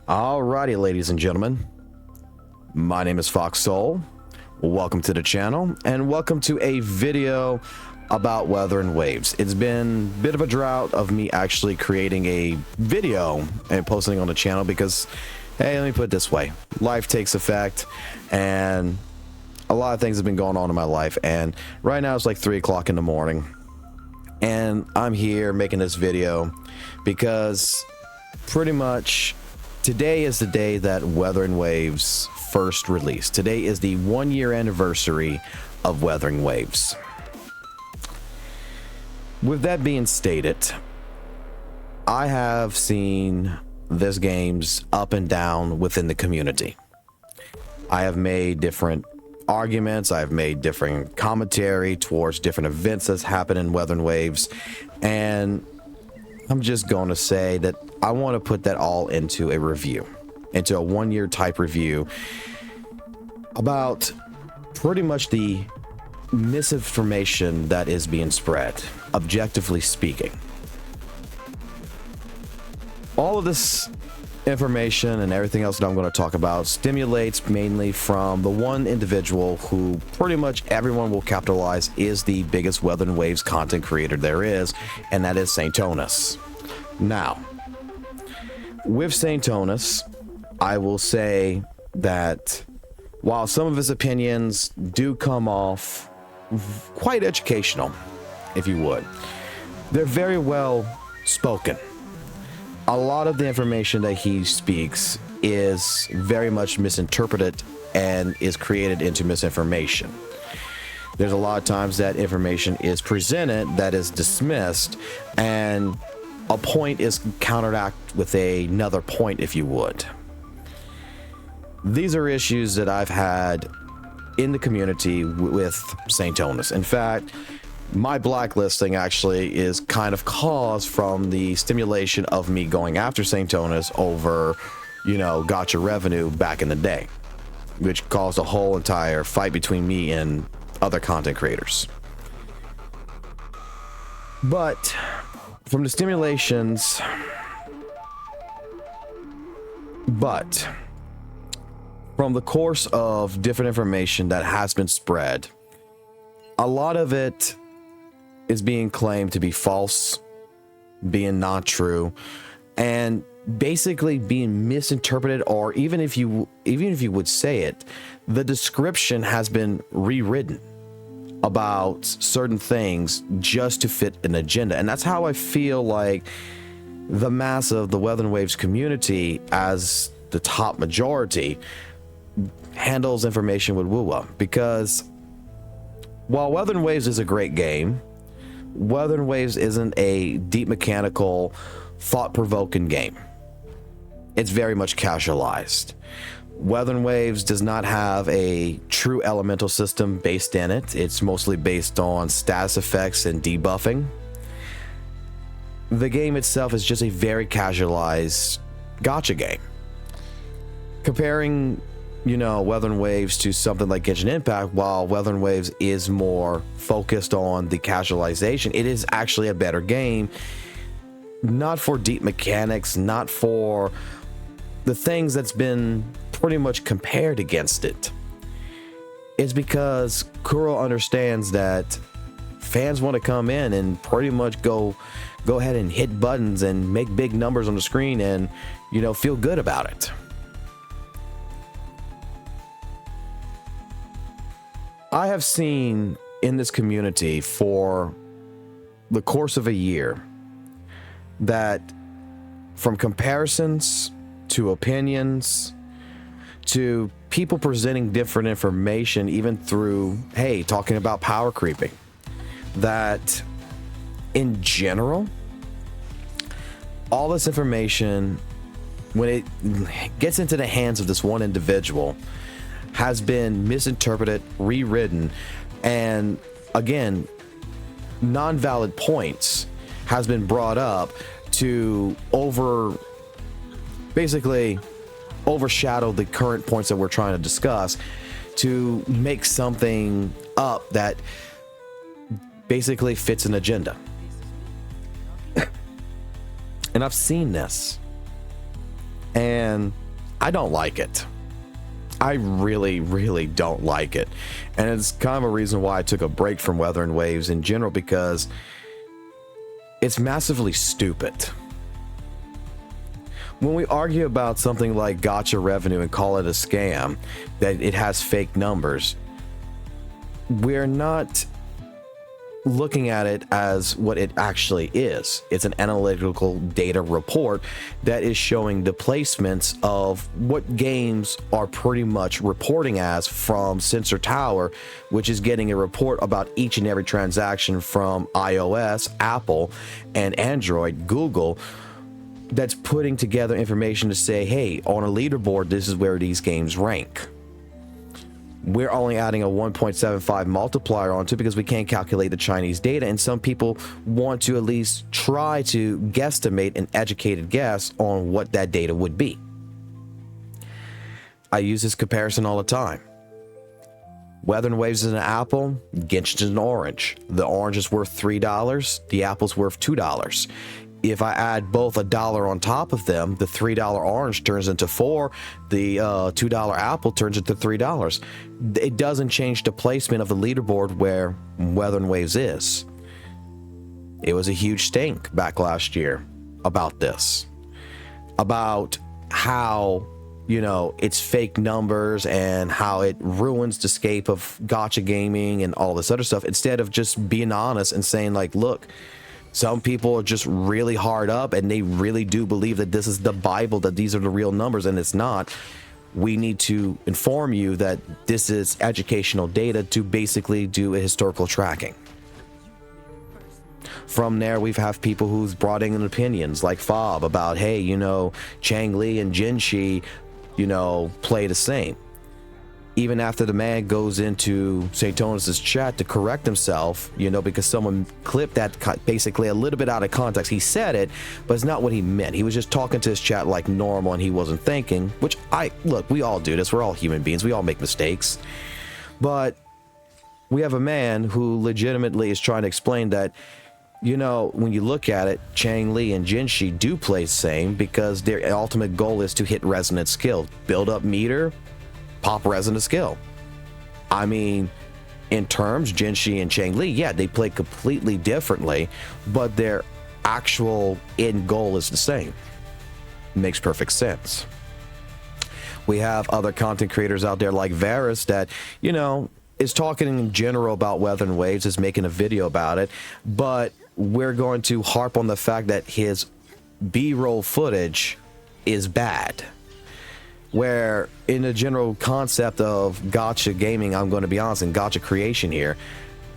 Alrighty, ladies and gentlemen, my name is Fox Soul. Welcome to the channel and welcome to a video about Wuthering Waves. It's been a bit of a drought of me actually creating a video and posting on the channel because, hey, let me put it this way, life takes effect and a lot of things have been going on in my life, and right now it's like 3 o'clock in the morning and I'm here making this video because pretty much today is the day that Wuthering Waves first released. Today is the 1-year anniversary of Wuthering Waves. With that being stated, I have seen this game's up and down within the community. I have made different arguments, I've made different commentary towards different events that's happened in Wuthering Waves, and I'm just going to say that I want to put that all into a review, into a 1-year type review about pretty much the misinformation that is being spread, objectively speaking. All of this information and everything else that I'm going to talk about stimulates mainly from the one individual who pretty much everyone will capitalize is the biggest Wuthering Waves content creator there is, and that is Saintonus. Now, with Saintonus, I will say that while some of his opinions do come off quite educational, if you would, they're very well spoken. A lot of the information that he speaks is very much misinterpreted and is created into misinformation. There's a lot of times that information is presented that is dismissed and a point is counteracted with another point, if you would. These are issues that I've had in the community with Saintonus. In fact, my blacklisting actually is kind of caused from the stimulation of me going after Saintonus over, Gacha revenue back in the day, which caused a whole entire fight between me and other content creators. But from the stimulations, from the course of different information that has been spread, a lot of it is being claimed to be false, being not true, and basically being misinterpreted, or even if you would say it, the description has been rewritten about certain things just to fit an agenda. And that's how I feel like the mass of the Wuthering Waves community, as the top majority, handles information with WuWA. Because while Wuthering Waves is a great game, Wuthering Waves isn't a deep mechanical, thought-provoking game. It's very much casualized. Wuthering Waves does not have a true elemental system based in it. It's mostly based on status effects and debuffing. The game itself is just a very casualized gacha game. Comparing, Wuthering Waves to something like Genshin Impact, while Wuthering Waves is more focused on the casualization, it is actually a better game. Not for deep mechanics, not for the things that's been pretty much compared against it. It's because Kuro understands that fans want to come in and pretty much go ahead and hit buttons and make big numbers on the screen and, feel good about it. I have seen in this community for the course of a year that from comparisons to opinions to people presenting different information, even through, hey, talking about power creeping, that in general, all this information, when it gets into the hands of this one individual, has been misinterpreted, rewritten, and again, non-valid points has been brought up to basically overshadow the current points that we're trying to discuss, to make something up that basically fits an agenda. And I've seen this. And I don't like it. I really, really don't like it. And it's kind of a reason why I took a break from Wuthering Waves in general, because it's massively stupid. When we argue about something like Gacha revenue and call it a scam, that it has fake numbers, we're not looking at it as what it actually is. It's an analytical data report that is showing the placements of what games are pretty much reporting as from Sensor Tower, which is getting a report about each and every transaction from iOS, Apple, and Android, Google, that's putting together information to say, hey, on a leaderboard, this is where these games rank. We're only adding a 1.75 multiplier onto it because we can't calculate the Chinese data, and some people want to at least try to guesstimate an educated guess on what that data would be. I use this comparison all the time. Wuthering Waves is an apple, Genshin is an orange. The orange is worth $3, the apple's worth $2. If I add both $1 on top of them, the $3 orange turns into $4, the $2 apple turns into $3. It doesn't change the placement of the leaderboard where Wuthering Waves is. It was a huge stink back last year about this, about how, you know, it's fake numbers and how it ruins the scape of gacha gaming and all this other stuff, instead of just being honest and saying, like, look, some people are just really hard up and they really do believe that this is the Bible, that these are the real numbers, and it's not. We need to inform you that this is educational data to basically do a historical tracking. From there, we've had people who've brought in opinions like Fob about, hey, you know, Chang Li and Jinshi, you know, play the same. Even after the man goes into St. Tonus's chat to correct himself, you know, because someone clipped that basically a little bit out of context. He said it, but it's not what he meant. He was just talking to his chat like normal, and he wasn't thinking, which look, we all do this. We're all human beings. We all make mistakes. But we have a man who legitimately is trying to explain that, you know, when you look at it, Chang Li and Jinshi do play the same because their ultimate goal is to hit resonant skill, build up meter, pop resonant skill. I mean, in terms, Jinshi and Chang Li, yeah, they play completely differently, but their actual end goal is the same. Makes perfect sense. We have other content creators out there like Varus that, you know, is talking in general about Wuthering Waves, is making a video about it, but we're going to harp on the fact that his B-roll footage is bad. Where in the general concept of gacha gaming, I'm going to be honest, in gacha creation here,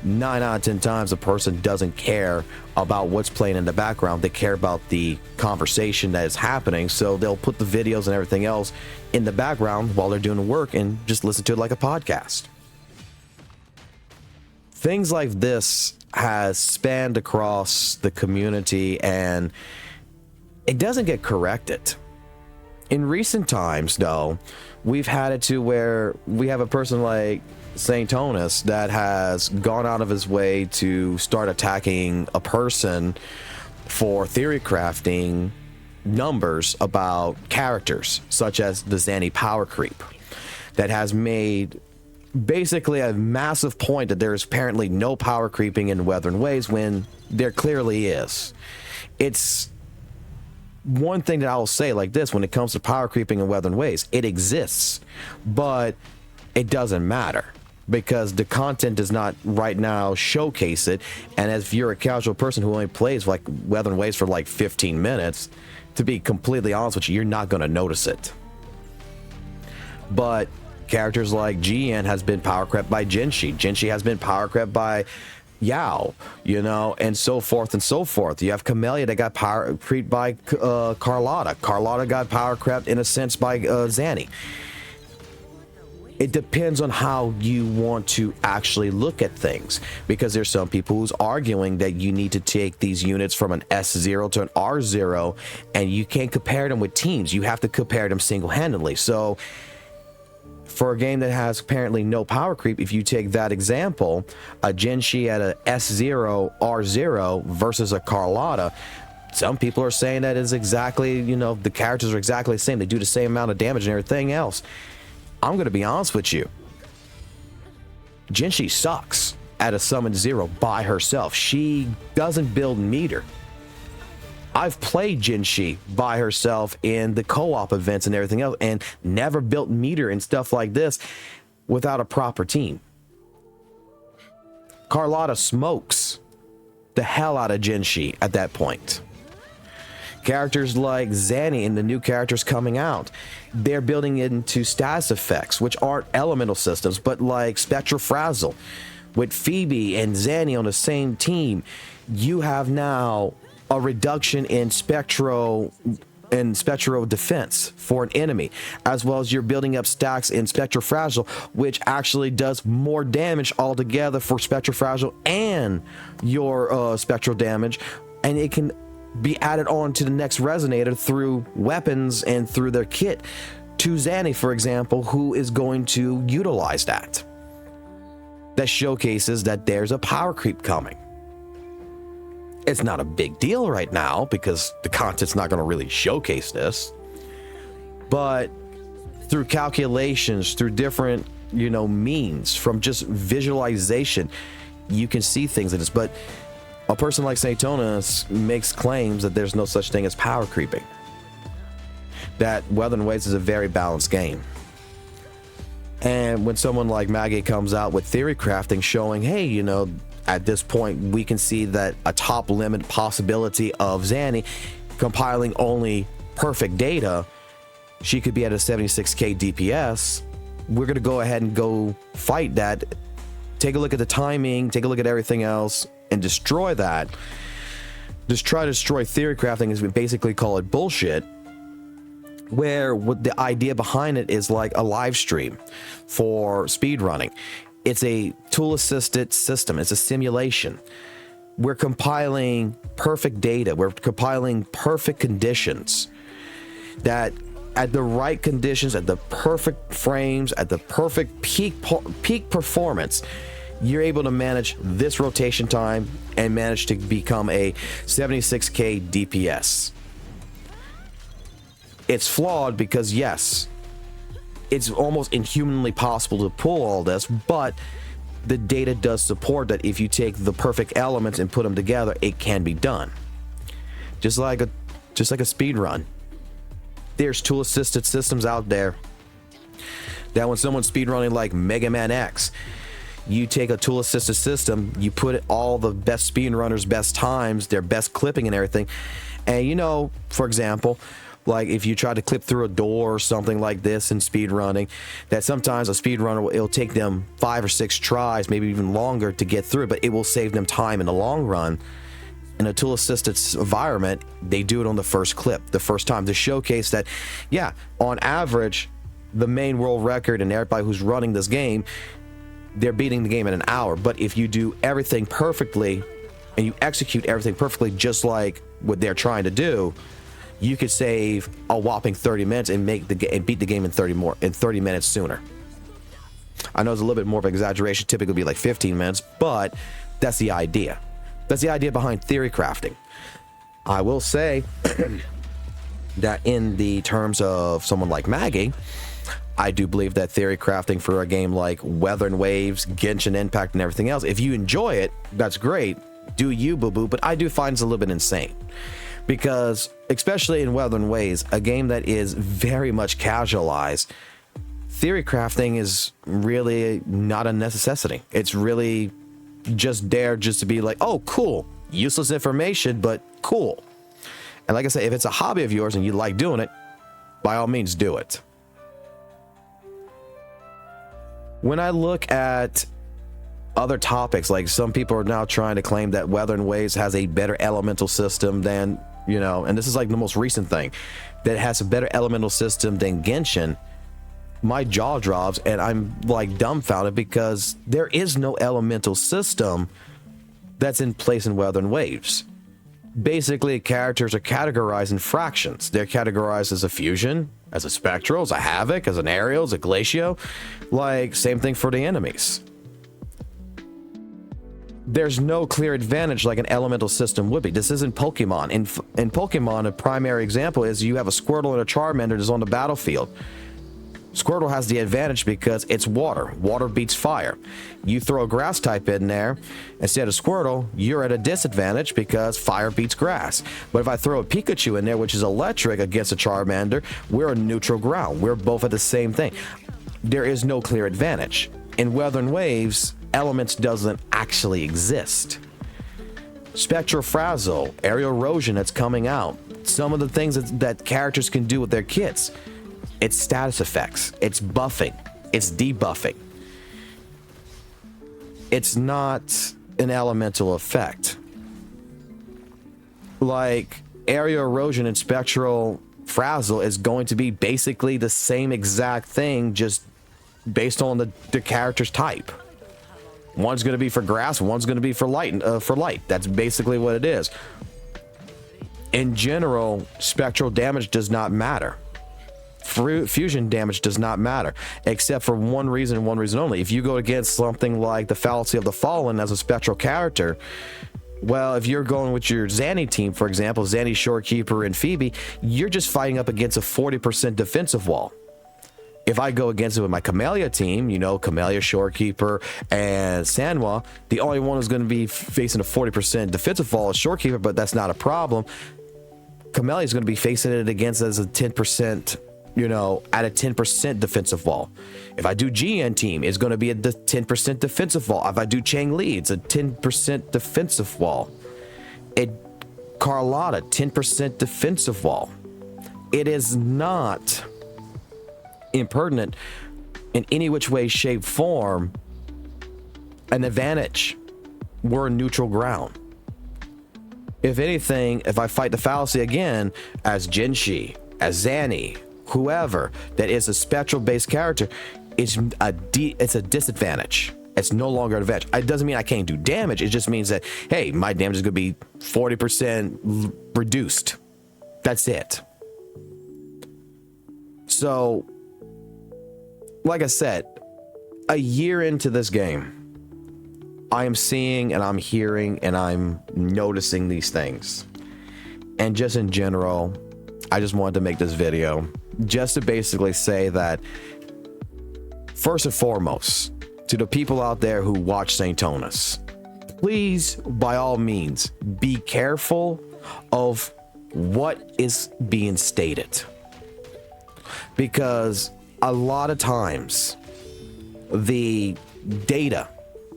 9 out of 10 times a person doesn't care about what's playing in the background. They care about the conversation that is happening, so they'll put the videos and everything else in the background while they're doing the work and just listen to it like a podcast. Things like this has spanned across the community, and it doesn't get corrected. In recent times, though, we've had it to where we have a person like St. Tonus that has gone out of his way to start attacking a person for theory crafting numbers about characters, such as the Zanny power creep, that has made basically a massive point that there is apparently no power creeping in Wuthering Waves when there clearly is. It's one thing that I will say like this: when it comes to power creeping in Wuthering Waves, it exists, but it doesn't matter because the content does not right now showcase it. And if you're a casual person who only plays like Wuthering Waves for like 15 minutes, to be completely honest with you, you're not going to notice it. But characters like GN has been power crept by Jinshi. Jinshi has been power crept by Yao, you know, and so forth and so forth. You have Camellia that got power creeped by Carlotta. Carlotta got power crept in a sense by Zanny. It depends on how you want to actually look at things, because there's some people who's arguing that you need to take these units from an S0 to an R0, and you can't compare them with teams. You have to compare them single-handedly. So for a game that has apparently no power creep, if you take that example, a Jinshi at a S0, R0 versus a Carlotta, Some people are saying that is exactly, you know, the characters are exactly the same. They do the same amount of damage and everything else. I'm going to be honest with you. Jinshi sucks at a summon 0 by herself. She doesn't build meter. I've played Jinshi by herself in the co-op events and everything else and never built meter and stuff like this without a proper team. Carlotta smokes the hell out of Jinshi at that point. Characters like Zanny and the new characters coming out, they're building into status effects, which aren't elemental systems, but like Spectral Frazzle. With Phoebe and Zanny on the same team, you have now a reduction in spectral defense for an enemy, as well as you're building up stacks in Spectral Fragile, which actually does more damage altogether for Spectral Fragile and your spectral damage, and it can be added on to the next resonator through weapons and through their kit to Zanny, for example, who is going to utilize that. That showcases that there's a power creep coming. It's not a big deal right now because the content's not going to really showcase this. But through calculations, through different, you know, means, from just visualization, you can see things in this. But a person like Saitonis makes claims that there's no such thing as power creeping. That Wuthering Waves is a very balanced game. And when someone like Maggie comes out with theory crafting showing, hey, you know, at this point, we can see that a top limit possibility of Zanny compiling only perfect data, she could be at a 76k DPS. We're going to go ahead and go fight that. Take a look at the timing, take a look at everything else, and destroy that. Just try to destroy theory crafting, as we basically call it, bullshit. Where what the idea behind it is like a live stream for speedrunning. It's a tool-assisted system. It's a simulation. We're compiling perfect data. We're compiling perfect conditions that at the right conditions, at the perfect frames, at the perfect peak performance, you're able to manage this rotation time and manage to become a 76k DPS. It's flawed because, yes, it's almost inhumanly possible to pull all this, but the data does support that if you take the perfect elements and put them together, it can be done. Just like a speed run. There's tool assisted systems out there that when someone's speed running like Mega Man X, you take a tool assisted system, you put all the best speed runners, best times, their best clipping and everything, and you know, for example, like if you try to clip through a door or something like this in speed running, that sometimes a speed runner, it'll take them 5 or 6 tries, maybe even longer to get through, but it will save them time in the long run. In a tool assisted environment, they do it on the first clip, the first time, to showcase that, yeah, on average, the main world record and everybody who's running this game, they're beating the game in an hour. But if you do everything perfectly and you execute everything perfectly, just like what they're trying to do, you could save a whopping 30 minutes and beat the game in 30 minutes sooner. I know it's a little bit more of an exaggeration, typically be like 15 minutes, but that's the idea. That's the idea behind theory crafting. I will say that in the terms of someone like Maggie, I do believe that theory crafting for a game like Wuthering Waves, Genshin Impact, and everything else, if you enjoy it, that's great. Do you, boo-boo, but I do find it's a little bit insane. Because, especially in Wuthering Waves, a game that is very much casualized, theory crafting is really not a necessity. It's really just there just to be like, oh, cool. Useless information, but cool. And like I said, if it's a hobby of yours and you like doing it, by all means, do it. When I look at other topics, like some people are now trying to claim that Wuthering Waves has a better elemental system than, you know, and this is like the most recent thing, that it has a better elemental system than Genshin. My jaw drops and I'm like dumbfounded because there is no elemental system that's in place in Wuthering Waves. Basically, characters are categorized in fractions. They're categorized as a fusion, as a spectral, as a havoc, as an aerial, as a glacio. Like, same thing for the enemies. there's no clear advantage like an elemental system would be. This isn't Pokemon. In Pokemon, a primary example is you have a Squirtle and a Charmander that's on the battlefield. Squirtle has the advantage because it's water. Water beats fire. You throw a grass type in there, instead of Squirtle, you're at a disadvantage because fire beats grass. But if I throw a Pikachu in there, which is electric, against a Charmander, we're on neutral ground. We're both at the same thing. There is no clear advantage. In Wuthering Waves, elements doesn't actually exist. Spectral Frazzle, aerial erosion that's coming out. Some of the things that characters can do with their kits. It's status effects. It's buffing. It's debuffing. It's not an elemental effect. Like aerial erosion and spectral frazzle is going to be basically the same exact thing, just based on the character's type. One's going to be for grass, one's going to be for light. That's basically what it is. In general, spectral damage does not matter. Fusion damage does not matter, except for one reason and one reason only. If you go against something like the Fallacy of the Fallen as a spectral character, well, if you're going with your Zanny team, for example, Zanny, Shorekeeper, and Phoebe, you're just fighting up against a 40% defensive wall. If I go against it with my Camellia team, you know, Camellia, Shorekeeper, and Sanwa, the only one who's going to be facing a 40% defensive wall is Shorekeeper, but that's not a problem. Camellia is going to be facing it against as a 10%, you know, at a 10% defensive wall. If I do GN team, it's going to be a 10% defensive wall. If I do Chang Li, it's a 10% defensive wall. Carlotta, 10% defensive wall. It is not impertinent in any which way, shape, form an advantage. We're neutral ground. If anything, if I fight the Fallacy again as Jinshi, as Zanny, whoever that is a spectral based character, it's a disadvantage. It's no longer an advantage. It doesn't mean I can't do damage. It just means that, hey, my damage is going to be 40% reduced. That's it. So, like I said, a year into this game, I am seeing and I'm hearing and I'm noticing these things. And just in general, I just wanted to make this video just to basically say that, first and foremost, to the people out there who watch St. Tonus, please, by all means, be careful of what is being stated. Because a lot of times, the data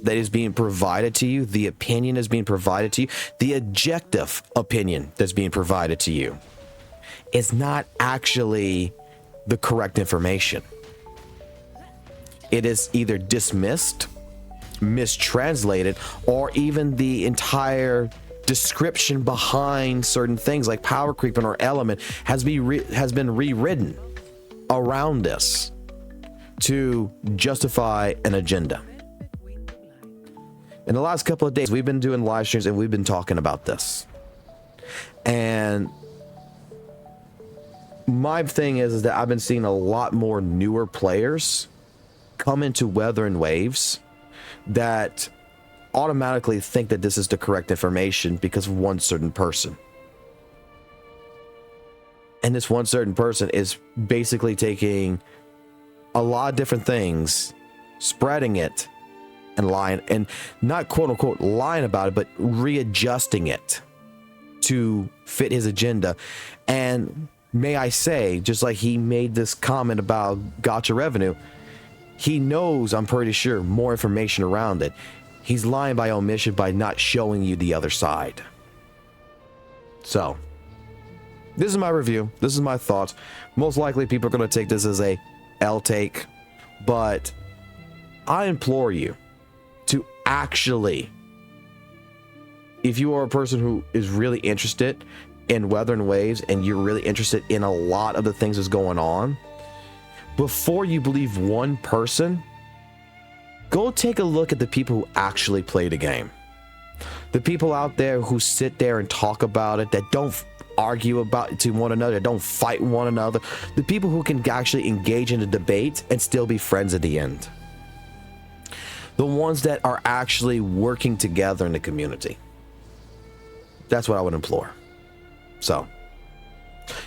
that is being provided to you, the opinion is being provided to you, the objective opinion that's being provided to you, is not actually the correct information. It is either dismissed, mistranslated, or even the entire description behind certain things like power creeping or element has been rewritten around this to justify an agenda. In the last couple of days, we've been doing live streams and we've been talking about this. And my thing is that I've been seeing a lot more newer players come into Wuthering Waves that automatically think that this is the correct information because of one certain person. And this one certain person is basically taking a lot of different things, spreading it, and lying, and not quote unquote lying about it, but readjusting it to fit his agenda. And may I say, just like he made this comment about Gacha revenue, he knows, I'm pretty sure, more information around it. He's lying by omission by not showing you the other side. So, this is my review. This is my thoughts. Most likely people are going to take this as a L take, but I implore you to actually, if you are a person who is really interested in Wuthering Waves and you're really interested in a lot of the things that's going on, before you believe one person, go take a look at the people who actually play the game. The people out there who sit there and talk about it, that don't argue about it to one another, don't fight one another. The people who can actually engage in a debate and still be friends at the end. the ones that are actually working together in the community. That's what I would implore. So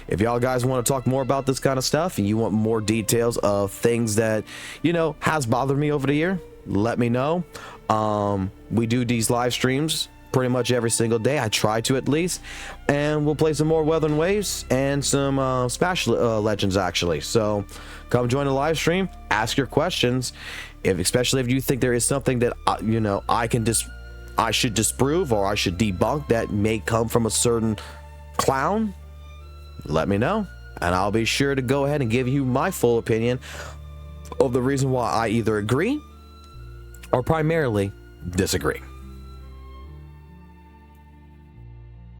if y'all guys want to talk more about this kind of stuff and you want more details of things that, you know, has bothered me over the year, let me know. We do these live streams pretty much every single day. I try to, at least, and we'll play some more Wuthering Waves and some Smash Legends, actually. So come join the live stream, ask your questions, especially if you think there is something that you know, I should disprove or I should debunk that may come from a certain clown. Let me know, and I'll be sure to go ahead and give you my full opinion of the reason why I either agree or primarily disagree.